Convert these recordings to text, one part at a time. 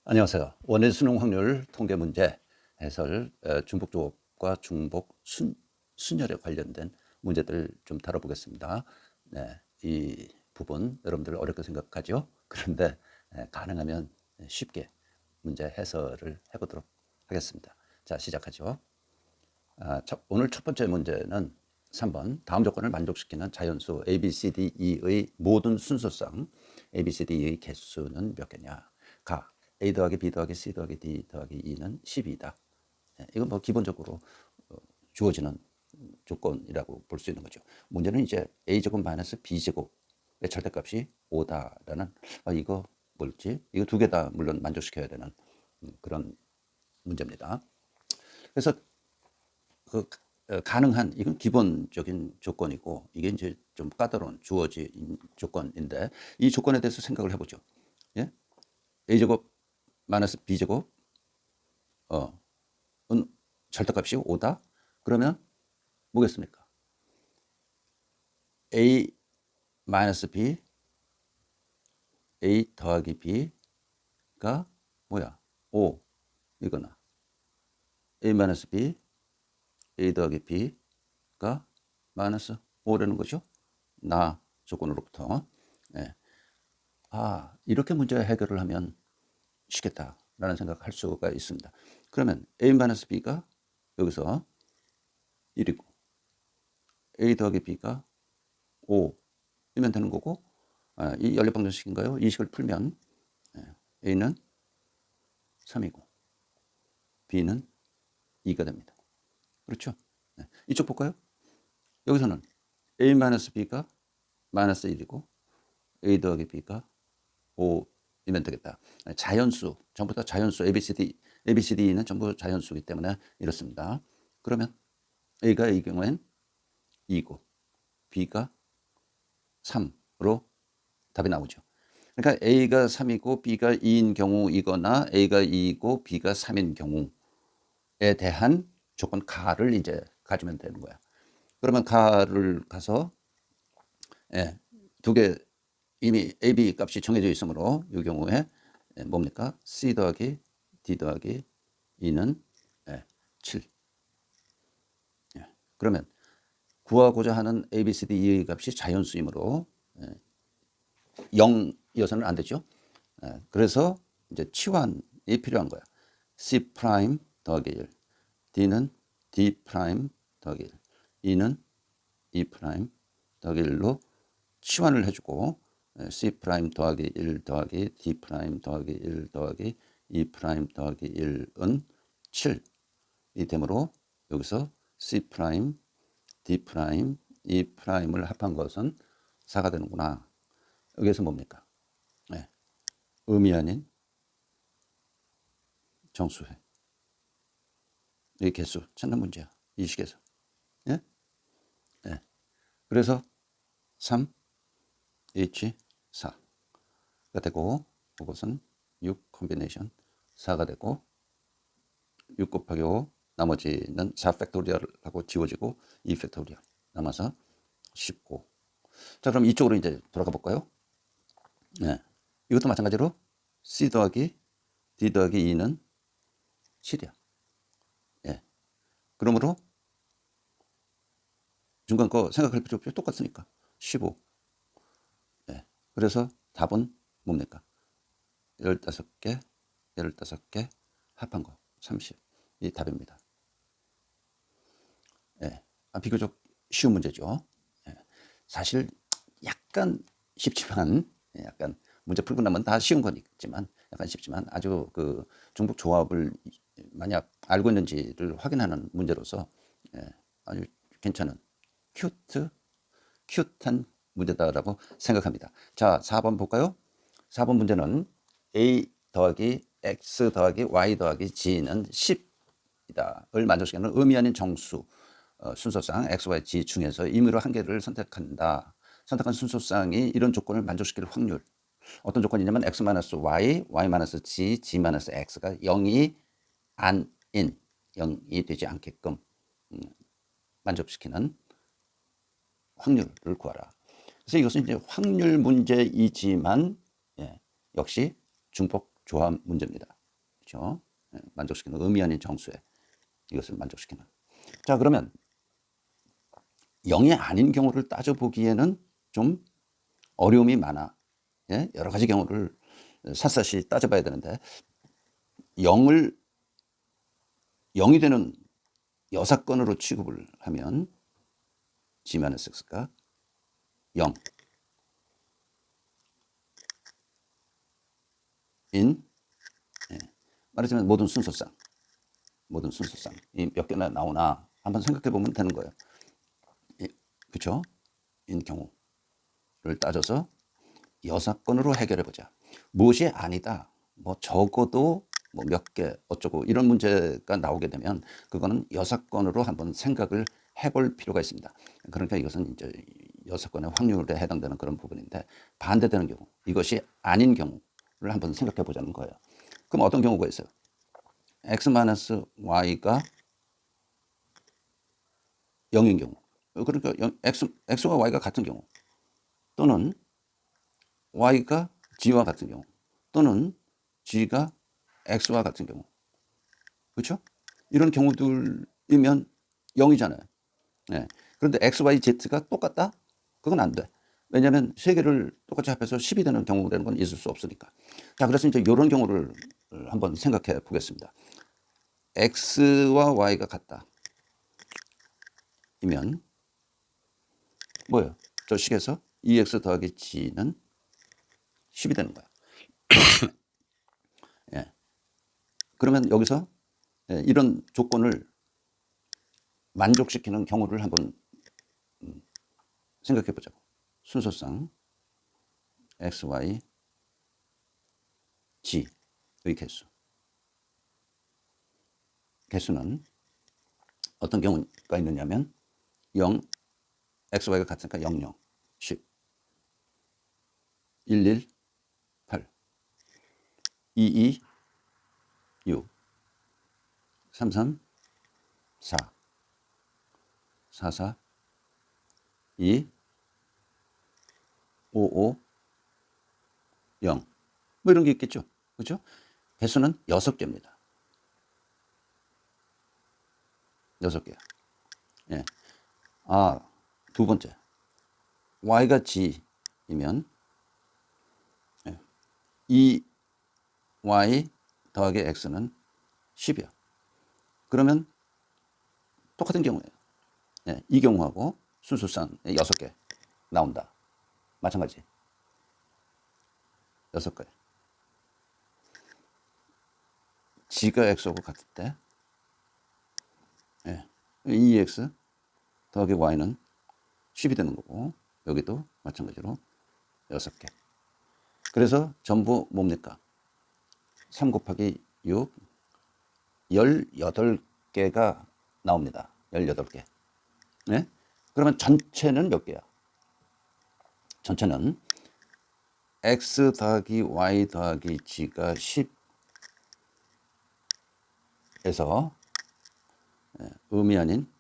안녕하세요. 원의 수능 확률 통계 문제 해설 중복 조업과 중복 순열에 관련된 문제들 좀 다뤄보겠습니다. 네, 이 부분 여러분들 어렵게 생각하죠? 그런데 가능하면 쉽게 문제 해설을 해보도록 하겠습니다. 자, 시작하죠. 오늘 첫 번째 문제는 3번 다음 조건을 만족시키는 자연수 A, B, C, D, E의 모든 순서상 A, B, C, D의 개수는 몇 개냐. 가 A 더하기 B 더하기 C 더하기 D 더하기 E는 12이다. 이건 뭐 기본적으로 주어지는 조건이라고 볼 수 있는 거죠. 문제는 이제 A제곱 마이너스 B제곱의 절대값이 5다라는 이거 뭘지? 이거 두 개 다 물론 만족시켜야 되는 그런 문제입니다. 그래서 그 가능한 이건 기본적인 조건이고 이게 이제 좀 까다로운 주어진 조건인데 이 조건에 대해서 생각을 해보죠. 예? A제곱 마이너스 B제곱 은 절대값이 5다? 그러면 뭐겠습니까? A 마이너스 B A 더하기 B가 뭐야? 5 이거나 A 마이너스 B A 더하기 B가 마이너스 5라는 거죠. 나 조건으로부터. 네. 이렇게 문제 해결을 하면 쉽겠다라는 생각을 할 수가 있습니다. 그러면 A-B가 여기서 1이고 A 더하기 B가 5이면 되는 거고 이 연립방정식인가요? 이 식을 풀면 A는 3이고 B는 2가 됩니다. 그렇죠? 이쪽 볼까요? 여기서는 A-B가 마이너스 1이고 A 더하기 B가 5이면 되겠다. 자연수, 전부 다 자연수, ABCD는 전부 자연수이기 때문에 이렇습니다. 그러면 A가 이 경우엔 2고 B가 3으로 답이 나오죠. 그러니까 A가 3이고 B가 2인 경우이거나 A가 2이고 B가 3인 경우에 대한 조건 가를 이제 가지면 되는 거야. 그러면 가를 가서 두 개 이미 A, B 값이 정해져 있으므로 이 경우에 뭡니까? C 더하기 D 더하기 2는 7. 그러면 구하고자 하는 A, B, C, D, E의 값이 자연수이므로 0이어서는 안 되죠. 그래서 이제 치환이 필요한 거야. C 프라임 더하기 1, D는 D 프라임 더하기 1, E는 E 프라임 더하기 1로 치환을 해주고 C 프라임 더하기 1 더하기 D 프라임 더하기 1 더하기 E 프라임 더하기 1은 7이 되므로 여기서 C 프라임, D 프라임, E 프라임을 합한 것은 4가 되는구나. 여기서 뭡니까? 의미 아닌 정수해. 이 개수 찾는 문제야. 이 식에서. 예? 예. 그래서 3, H, 4가 되고 그것은 6 콤비네이션 4가 되고 6 곱하기 5 나머지는 4 팩토리얼하고 지워지고 2 팩토리얼 남아서 19. 자, 그럼 이쪽으로 이제 돌아가 볼까요? 네. 이것도 마찬가지로 C 더하기 D 더하기 2는 7이야. 예. 그러므로 중간 거 생각할 필요 없죠. 똑같으니까. 15. 예. 그래서 답은 뭡니까? 15개, 15개 합한 거 30. 이 답입니다. 예. 비교적 쉬운 문제죠. 예. 사실 약간 쉽지만 약간 문제 풀고 나면 다 쉬운 건 있지만 약간 쉽지만 아주 그 중복 조합을 만약 알고 있는지를 확인하는 문제로서 아주 괜찮은 큐트한 문제다라고 생각합니다. 자, 4번 볼까요? 4번 문제는 A 더하기 X 더하기 Y 더하기 G는 10이다를 만족시키는 의미 아닌 정수 순서상 X, Y, G 중에서 임의로 한 개를 선택한다. 선택한 순서상이 이런 조건을 만족시킬 확률. 어떤 조건이냐면 X-Y, Y-G, G-X가 0이 아닌, 0이 되지 않게끔 만족시키는 확률을 구하라. 그래서 이것은 이제 확률 문제이지만 역시 중복 조합 문제입니다. 그렇죠? 만족시키는 의미 아닌 정수에 이것을 만족시키는. 자, 그러면 0이 아닌 경우를 따져보기에는 좀 어려움이 많아. 예? 여러 가지 경우를 샅샅이 따져봐야 되는데 0이 되는 여사건으로 취급을 하면 G-X가 0 인 말하자면 모든 순서상 이 몇 개나 나오나 한번 생각해 보면 되는 거예요. 그렇죠? 인 경우를 따져서 여사건으로 해결해 보자. 무엇이 아니다. 뭐 적어도 뭐 몇 개 어쩌고 이런 문제가 나오게 되면 그거는 여사건으로 한번 생각을 해볼 필요가 있습니다. 그러니까 이것은 이제 여사건의 확률에 해당되는 그런 부분인데 반대되는 경우, 이것이 아닌 경우를 한번 생각해 보자는 거예요. 그럼 어떤 경우가 있어요? x-y가 0인 경우, 그러니까 x와 y가 같은 경우, 또는 y가 g와 같은 경우, 또는 g가 x와 같은 경우, 그렇죠? 이런 경우들이면 0이잖아요. 네. 그런데 x, y, z가 똑같다? 그건 안 돼. 왜냐하면 세 개를 똑같이 합해서 10이 되는 경우라는 건 있을 수 없으니까. 자, 그래서 이제 이런 경우를 한번 생각해 보겠습니다. x와 y가 같다. 이면 뭐예요? 저 식에서 2x 더하기 g는 10이 되는 거야. 예. 그러면 여기서 이런 조건을 만족시키는 경우를 한번 생각해 보자고. 순서상 x, y, g의 개수. 개수는 어떤 경우가 있느냐면 0, x, y가 같으니까 0, 0, 10, 1, 1, 8, 2, 2, 6, 3, 3, 4, 4, 4, 2, 5, 5, 0. 뭐 이런 게 있겠죠. 그렇죠? 개수는 6개입니다. 6개. 예. 아, 두 번째. y가 g이면 2y 더하기 x는 10이야. 그러면 똑같은 경우예요. 예, 이 경우하고 순수상 6개 나온다. 마찬가지. 6개. g가 x하고 같을 때 2x 더하기 y는 10이 되는 거고, 여기도 마찬가지로 6개. 그래서 전부 뭡니까? 3 곱하기 6, 18개가 나옵니다. 18개. 네? 그러면 전체는 몇 개야? 전체는 x 더하기 y 더하기 g가 10에서 의미 아닌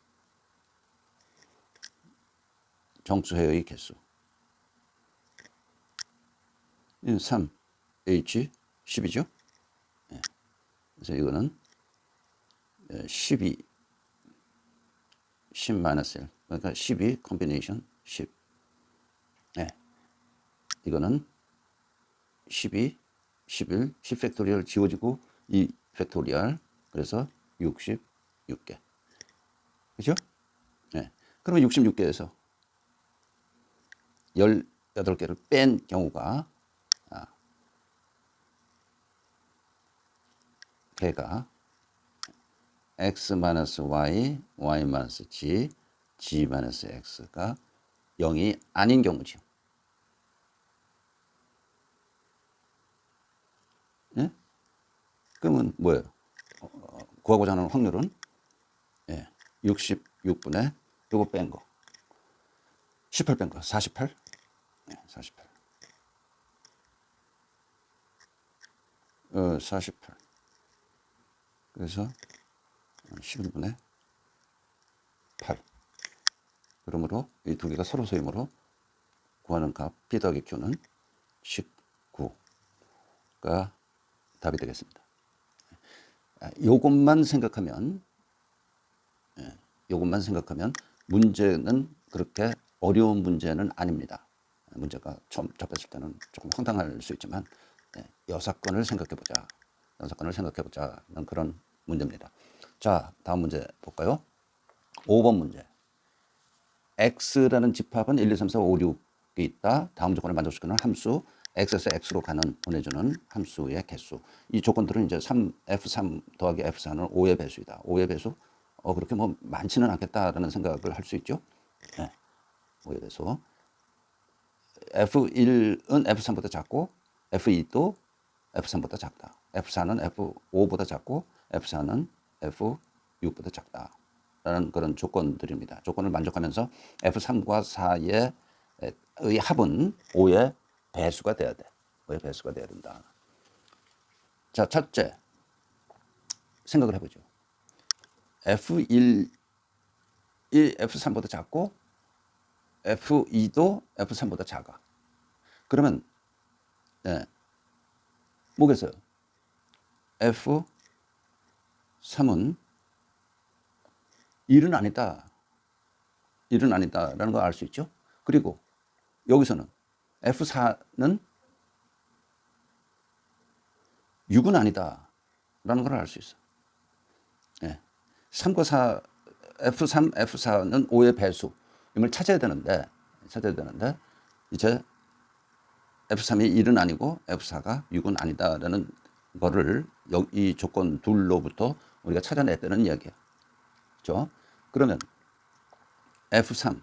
정수회의 개수 3, h 10이죠. 그래서 이거는 12, 10-1, 그러니까 12 컴비네이션 10. 네. 이거는 12, 11, 10 팩토리얼 지워지고 2 팩토리얼, 그래서 66개. 그죠? 네. 그러면 66개에서 18개를 뺀 경우가 걔가 x-y, y-g, g-x가 0이 아닌 경우죠. 예? 그러면 뭐예요? 구하고자 하는 확률은 66분의 이거 뺀 거. 18 뺀 거. 48. 48. 48. 그래서 11분의 8. 그러므로 이 두 개가 서로 소임으로 구하는 값 P 더하기 Q는 19가 답이 되겠습니다. 요것만 생각하면 문제는 그렇게 어려운 문제는 아닙니다. 문제가 처음 접했을 때는 조금 황당할 수 있지만 여사건을 생각해보자. 는 그런 문제입니다. 자, 다음 문제 볼까요? 5번 문제. x라는 집합은 1, 2, 3, 4, 5, 6이 있다. 다음 조건을 만족시키는 함수 x에서 x로 보내주는 함수의 개수. 이 조건들은 이제 f3 더하기 f4는 5의 배수이다. 5의 배수? 그렇게 뭐 많지는 않겠다라는 생각을 할 수 있죠. 5의 배수. f1은 f3보다 작고 f2도 f3보다 작다. f4는 f5보다 작고 f4는 f6보다 작다. 라는 그런 조건들입니다. 조건을 만족하면서 f3과 4의 합은 5의 배수가 돼야 돼. 5의 배수가 돼야 된다. 자, 첫째 생각을 해보죠. f1이 f3보다 작고 f2도 f3보다 작아. 그러면 뭐겠어요? f3은 1은 아니다. 1은 아니다라는 걸 알 수 있죠. 그리고 여기서는 f4는 6은 아니다라는 걸 알 수 있어. 3과 4, f3, f4는 5의 배수임을 찾아야 되는데 이제 f3이 1은 아니고 f4가 6은 아니다라는 거를 이 조건 둘로부터 우리가 찾아냈다는 이야기예요. 그렇죠? 그러면 f3,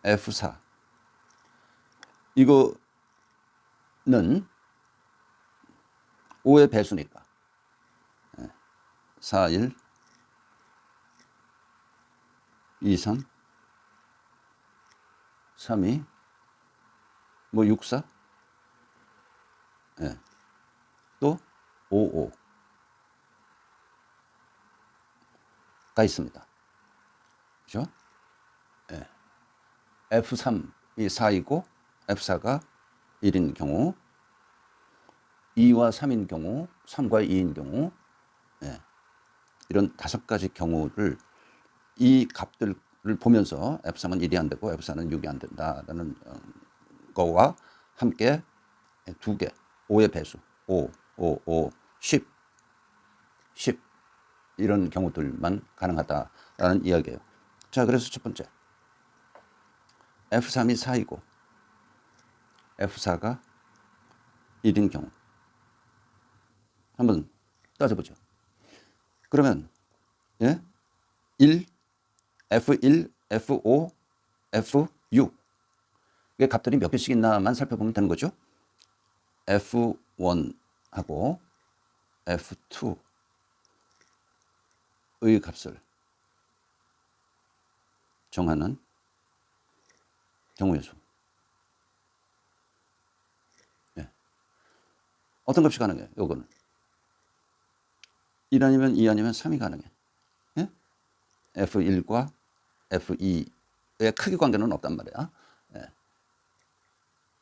f4 이거는 5의 배수니까 4, 1, 2, 3, 3, 2, 뭐 6, 4, 또 5, 5가 있습니다. 그렇죠? f3이 4이고 f4가 1인 경우 2와 3인 경우 3과 2인 경우 이런 5가지 경우를 이 값들을 보면서 f3은 1이 안 되고 f4는 6이 안 된다라는 거와 함께 2개 5의 배수 5, 10 이런 경우들만 가능하다라는 이야기예요. 자, 그래서 첫 번째 f3이 4이고 f4가 1인 경우 한번 따져보죠. 그러면 1, f1, f5, f6 이게 값들이 몇 개씩 있나만 살펴보면 되는 거죠. f1하고 f2의 값을 정하는 경우의 수. 어떤 값이 가능해요? 요거는 1 아니면 2 아니면 3이 가능해. f1과 f2의 크기 관계는 없단 말이야.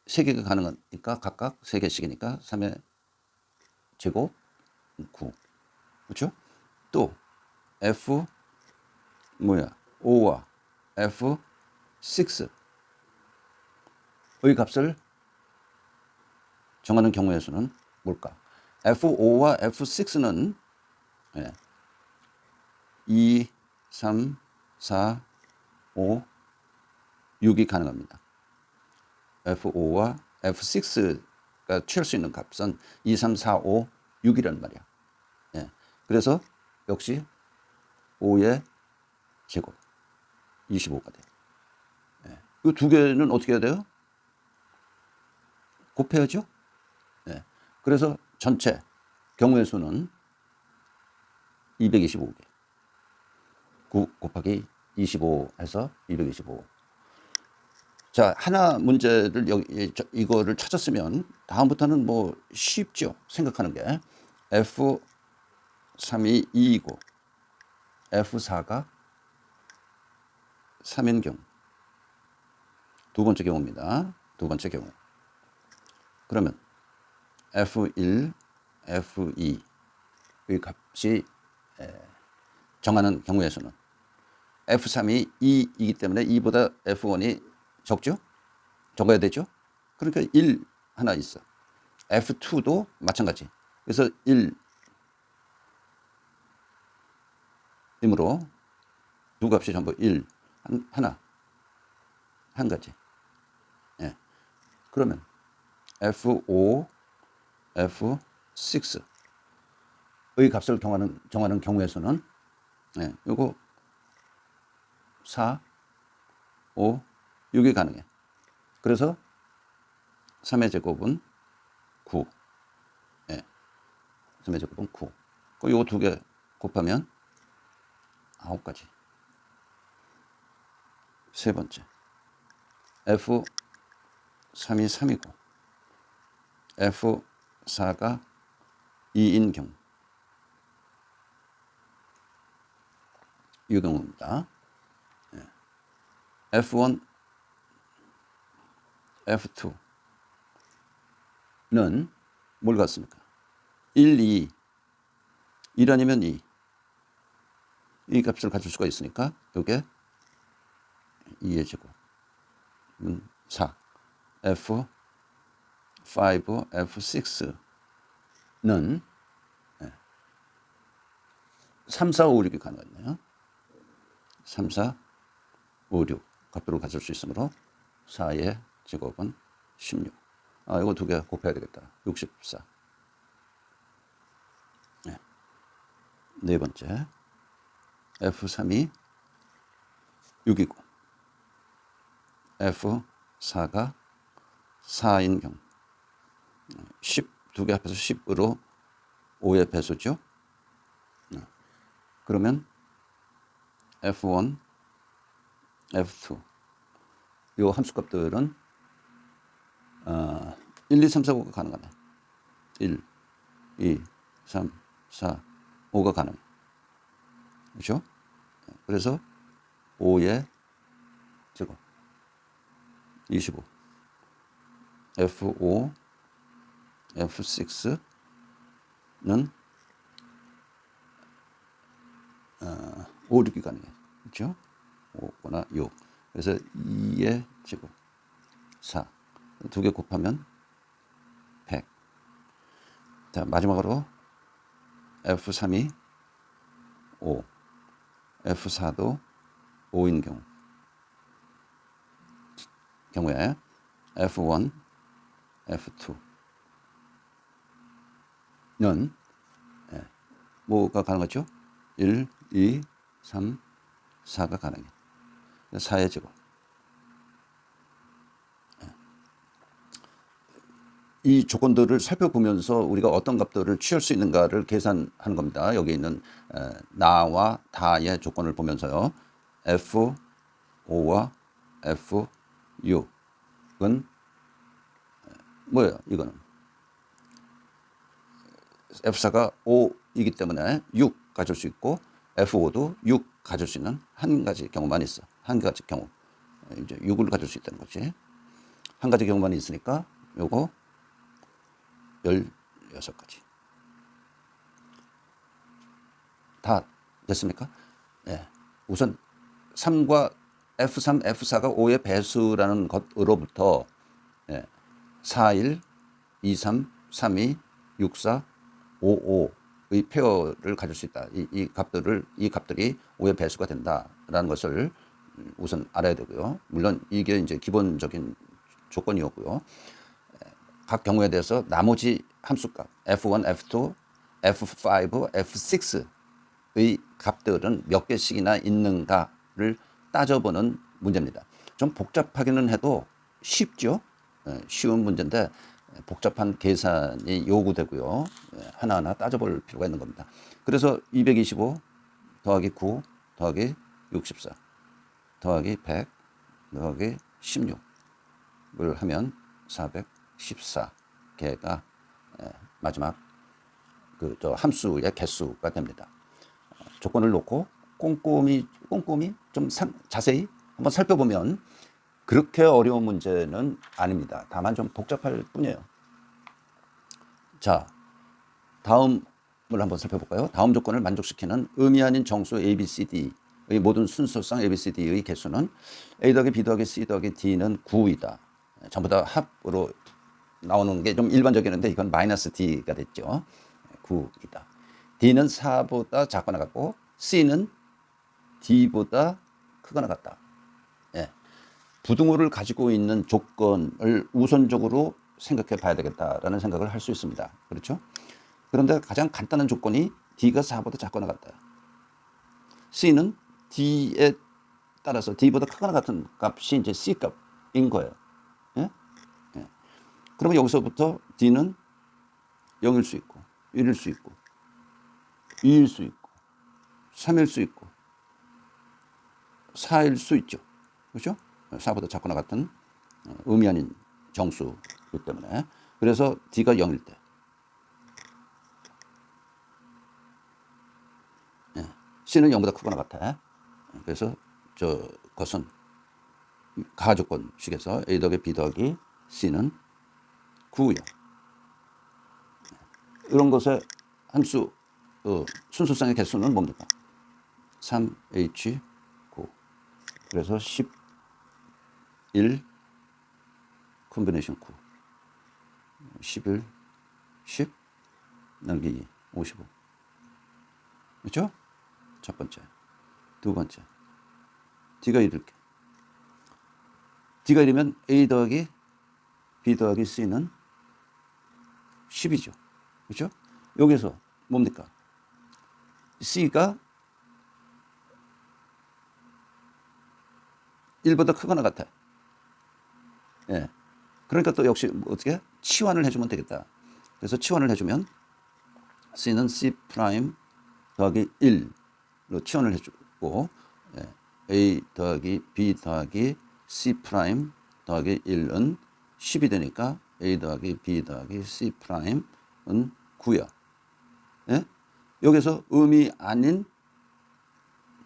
3개가 가능하니까 각각 3개씩이니까 3의 제곱 9. 그렇죠? 또 f5와 f6의 값을 정하는 경우의 수는 뭘까? f5와 f6는 2, 3, 4, 5, 6이 가능합니다. f5와 f6가 취할 수 있는 값은 2, 3, 4, 5, 6이란 말이야. 그래서 역시 5의 제곱 25가 돼요. 이 두 개는 어떻게 해야 돼요? 곱해야죠. 그래서 전체 경우의 수는 225개. 9 곱하기 25 해서 225. 자, 하나 문제를 이거를 찾았으면 다음부터는 뭐 쉽죠. 생각하는 게 f3이 2이고 f4가 3인 경우. 두 번째 경우입니다. 두 번째 경우. 그러면 F1, F2의 값이 정하는 경우에서는 F3이 2이기 때문에 2보다 F1이 적죠? 적어야 되죠? 그러니까 1 하나 있어. F2도 마찬가지. 그래서 1이므로 두 값이 전부 1, 하나, 한 가지. 예. 그러면 F5, F6의 값을 정하는 경우에서는 요거 4, 5, 6이 가능해. 그래서 3의 제곱은 9. 3의 제곱은 9. 요거 두 개 곱하면 9가지. 세 번째. F3이 3이고 F4가 2인 경우. 이 경우입니다. F1, F2는 뭘 같습니까? 1, 2. 1 아니면 2. 이 값을 가질 수가 있으니까 이게 2의 제곱. 4. F5, F6는 3, 4, 5, 6이 가능하네요. 3, 4, 5, 6 값들을 가질 수 있으므로 4의 제곱은 16. 이거 두 개 곱해야 되겠다. 64. 네 번째. F3이 6이고 F4가 4인 경우. 10, 두 개 합해서 10으로 5의 배수죠. 그러면 F1, F2 이 함수값들은 1, 2, 3, 4, 5가 가능하네. 1, 2, 3, 4, 5가 가능해. 그렇죠? 그래서 5의 제곱 25. F5, F6는 5, 6이 가능해. 그렇죠? 5거나 6. 그래서 2의 제곱 4. 두 개 곱하면 100. 자, 마지막으로 F3이 5, F4도 5인 경우에 F1, F2는 뭐가 가능하죠? 1, 2, 3, 4가 가능해. 4의 제곱. 이 조건들을 살펴보면서 우리가 어떤 값들을 취할 수 있는가를 계산하는 겁니다. 여기 있는 나와 다의 조건을 보면서요. F5와 F6은 뭐예요? 이거는 F4가 5이기 때문에 6 가질 수 있고 F5도 6 가질 수 있는 한 가지 경우만 있어. 한 가지 경우. 이제 6을 가질 수 있다는 거지. 한 가지 경우만 있으니까 요거 16가지. 다 됐습니까? 네. 우선 3과 F3, F4가 5의 배수라는 것으로부터 4, 1, 2, 3, 3, 2, 6, 4, 5, 5의 페어를 가질 수 있다. 이 값들이 5의 배수가 된다라는 것을 우선 알아야 되고요. 물론 이게 이제 기본적인 조건이었고요. 각 경우에 대해서 나머지 함수값 F1, F2, F5, F6의 값들은 몇 개씩이나 있는가를 따져보는 문제입니다. 좀 복잡하기는 해도 쉽죠. 쉬운 문제인데 복잡한 계산이 요구되고요. 하나하나 따져볼 필요가 있는 겁니다. 그래서 225 더하기 9 더하기 64 더하기 100 더하기 16을 하면 414개가 마지막 함수의 개수가 됩니다. 조건을 놓고 꼼꼼히 좀 자세히 한번 살펴보면 그렇게 어려운 문제는 아닙니다. 다만 좀 복잡할 뿐이에요. 자, 다음을 한번 살펴볼까요? 다음 조건을 만족시키는 의미 아닌 정수 A, B, C, D의 모든 순서상 A, B, C, D의 개수는 A 더하기 B 더하기 C 더하기 D는 9이다. 전부 다 합으로 나오는 게 좀 일반적이었는데 이건 마이너스 D가 됐죠. 9이다. D는 4보다 작거나 같고 C는 D보다 크거나 같다. 예. 부등호를 가지고 있는 조건을 우선적으로 생각해 봐야 되겠다라는 생각을 할 수 있습니다. 그렇죠? 그런데 가장 간단한 조건이 D가 4보다 작거나 같다. C는 D에 따라서 D보다 크거나 같은 값이 이제 C 값인 거예요. 예? 예. 그러면 여기서부터 D는 0일 수 있고, 1일 수 있고, 2일 수 있고, 3일 수 있고, 4일 수 있죠. 그렇죠? 4보다 작거나 같은 의미 아닌 정수이기 때문에. 그래서 D가 0일 때. C는 0보다 크거나 같아. 그래서 저것은 가조건식에서 A 더하기 B 더하기 C는 9요. 이런 것의 함수 순수성의 개수는 뭡니까? 3H 9. 그래서 11 콤비네이션 9. 11 10 나누기 2 55. 그렇죠? 첫 번째. 두 번째. D가 1일게. D가 1이면 A 더하기 B 더하기 C는 10이죠. 그렇죠? 여기서 뭡니까? C가 1보다 크거나 같아. 예. 그러니까 또 역시 어떻게 치환을 해주면 되겠다. 그래서 치환을 해주면 C는 C 프라임 더하기 1로 치환을 해주고, 예. A 더하기 B 더하기 C 프라임 더하기 1은 10이 되니까 A 더하기 B 더하기 C 프라임은 9야. 예? 여기서 의미 아닌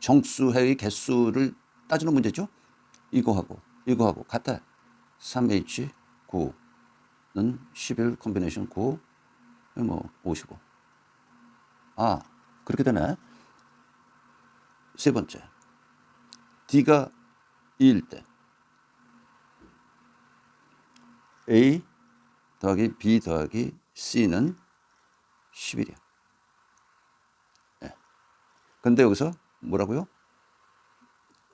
정수의 개수를 따지는 문제죠. 이거하고 같아. 3H 9는 11 콤비네이션 9, 뭐 55. 아, 그렇게 되네. 세 번째. D가 2일 때 A 더하기 B 더하기 C는 11이야. 예. 근데 여기서 뭐라고요?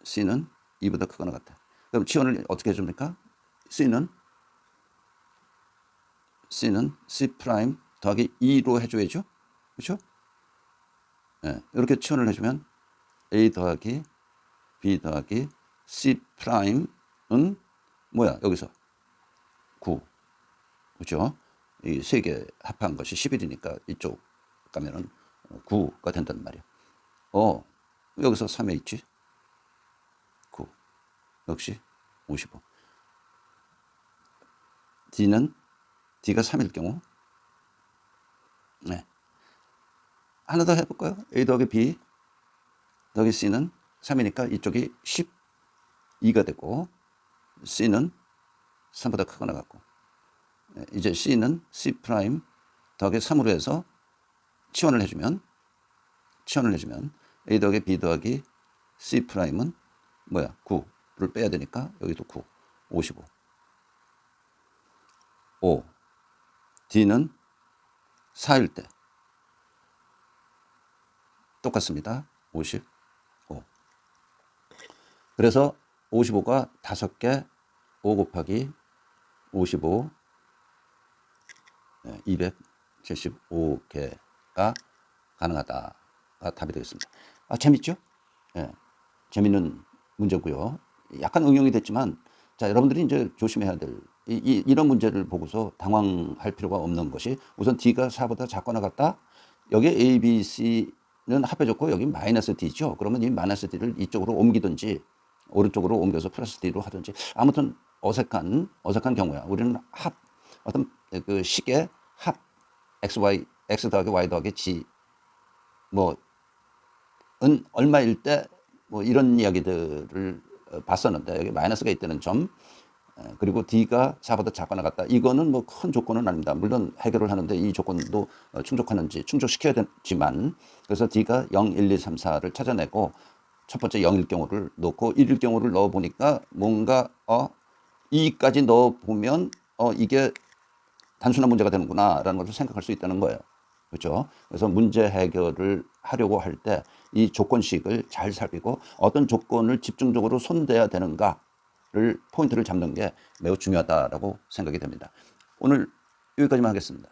C는 2보다 크거나 같아. 그럼 치환을 어떻게 해줍니까? C는 C 프라임 더하기 2로 해줘야죠. 그렇죠? 예. 이렇게 치환을 해주면 A 더하기 B 더하기 C 프라임은 뭐야? 여기서 9. 그렇죠? 이 세 개 합한 것이 11이니까 이쪽 가면은 9가 된단 말이야. 여기서 3H 9. 역시 55. D가 3일 경우. 네. 하나 더 해볼까요? A 더하기 B 더하기 C는 3이니까 이쪽이 12가 되고 C는 3보다 크거나 같고, 이제 C는 C 프라임 더하기 3으로 해서 치환을 해주면 A 더하기 B 더하기 C 프라임은 뭐야? 9를 빼야 되니까 여기도 9, 55. 5. D는 4일 때 똑같습니다. 55. 그래서 55가 5개, 5 곱하기 55, 275개가 가능하다가 답이 되겠습니다. 재밌죠? 예, 재밌는 문제고요. 약간 응용이 됐지만, 자, 여러분들이 이제 조심해야 될, 이런 문제를 보고서 당황할 필요가 없는 것이, 우선 D가 4보다 작거나 같다. 여기 A, B, C는 합해졌고, 여기 마이너스 D죠. 그러면 이 마이너스 D를 이쪽으로 옮기든지, 오른쪽으로 옮겨서 플러스 D로 하든지, 아무튼 어색한 경우야. 우리는 어떤 그 식의 합, X 더하기 Y 더하기 G, 은 얼마일 때, 이런 이야기들을 봤었는데, 여기 마이너스가 있다는 점, 그리고 D가 4보다 작거나 같다. 이거는 뭐 큰 조건은 아닙니다. 물론 해결을 하는데 이 조건도 충족하는지 충족시켜야 되지만, 그래서 D가 0, 1, 2, 3, 4를 찾아내고 첫 번째 0일 경우를 넣고 1일 경우를 넣어 보니까 뭔가 2까지 넣어 보면 이게 단순한 문제가 되는구나라는 것을 생각할 수 있다는 거예요. 그렇죠? 그래서 문제 해결을 하려고 할 때 이 조건식을 잘 살피고 어떤 조건을 집중적으로 손대야 되는가를 포인트를 잡는 게 매우 중요하다라고 생각이 됩니다. 오늘 여기까지만 하겠습니다.